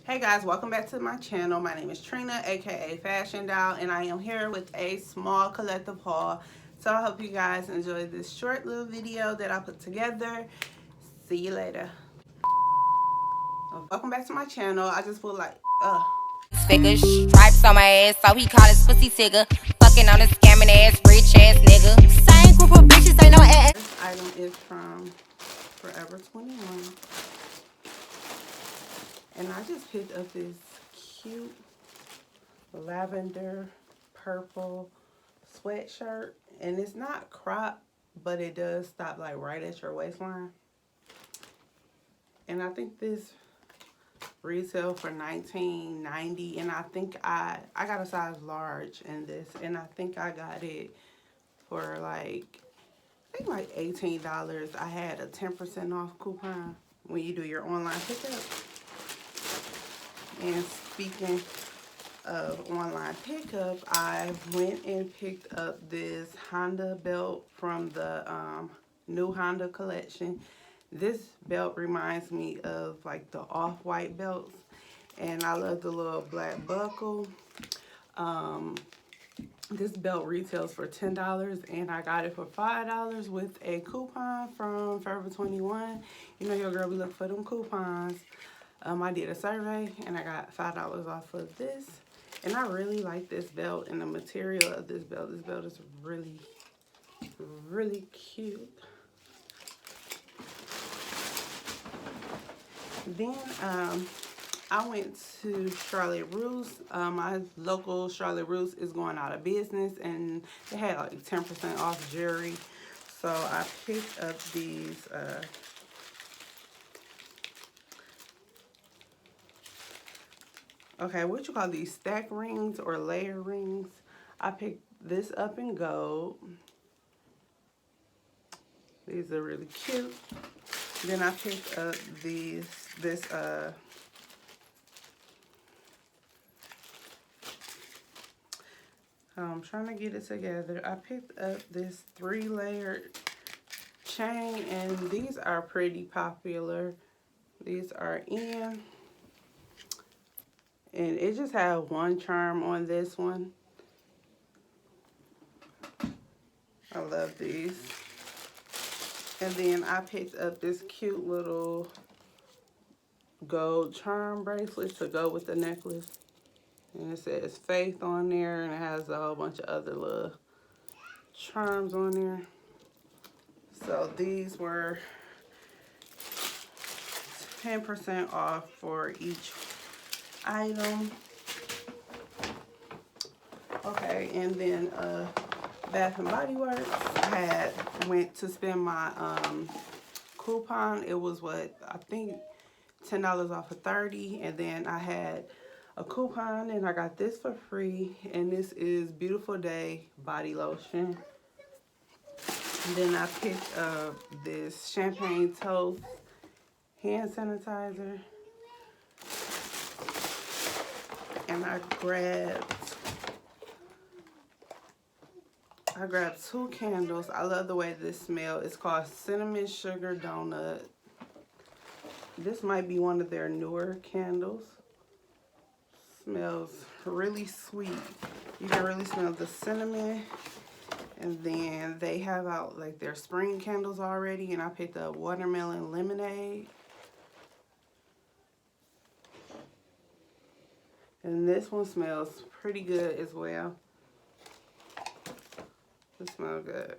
Hey guys, welcome back to my channel. My name is Trina, aka Fashion Doll, and I am here with a small collective haul. So I hope you guys enjoy this short little video that I put together. See you later. Welcome back to my channel. I just feel like, Figures, stripes on my ass, so he call his pussy tigger. Fucking on a scamming ass, rich ass nigga. Same group of bitches, ain't no ass. This item is from Forever 21. And I just picked up this cute lavender purple sweatshirt. And it's not cropped, but it does stop like right at your waistline. And I think this retail for $19.90, and I think I got a size large in this, and I think I got it for like $18. I had a 10% off coupon when you do your online pickup. And speaking of online pickup, I went and picked up this Honda belt from the new Honda collection. This belt reminds me of like the off-white belts, and I love the little black buckle. This belt retails for $10, and I got it for $5 with a coupon from Forever 21. You know your girl be looking for them coupons. I did a survey, and I got $5 off of this. And I really like this belt and the material of this belt. This belt is really, really cute. Then I went to Charlotte Russe. My local Charlotte Russe is going out of business, and they had like 10% off jewelry. So I picked up these okay, what you call these, stack rings or layer rings? I picked this up in gold. These are really cute. Then I picked up this I'm trying to get it together. I picked up this 3-layered chain, and these are pretty popular. These are in, and it just had one charm on this one. I love these. And then I picked up this cute little gold charm bracelet to go with the necklace. And it says Faith on there, and it has a whole bunch of other little charms on there. So these were 10% off for each item. Okay, and then Bath and Bodyworks, I went to spend my coupon. It was what, I think $10 off of 30, and then I had a coupon, and I got this for free, and this is Beautiful Day body lotion. And then I picked up this Champagne Toast hand sanitizer, and I grabbed 2 candles. I love the way this smells. It's called Cinnamon Sugar Donut. This might be one of their newer candles. Smells really sweet. You can really smell the cinnamon. And then they have out like their spring candles already, and I picked up watermelon lemonade. And this one smells pretty good as well. It smells good.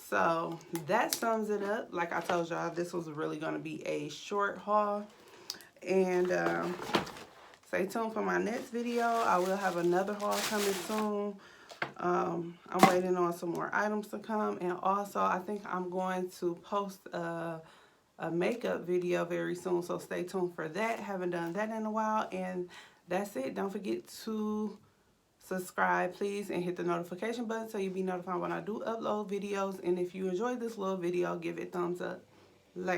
So that sums it up. Like I told y'all, this was really going to be a short haul. And stay tuned for my next video. I will have another haul coming soon. I'm waiting on some more items to come. And also, I think I'm going to post a makeup video very soon. So stay tuned for that. Haven't done that in a while. And that's it. Don't forget to subscribe, please, and hit the notification button so you'll be notified when I do upload videos. And if you enjoyed this little video, give it a thumbs up. Later.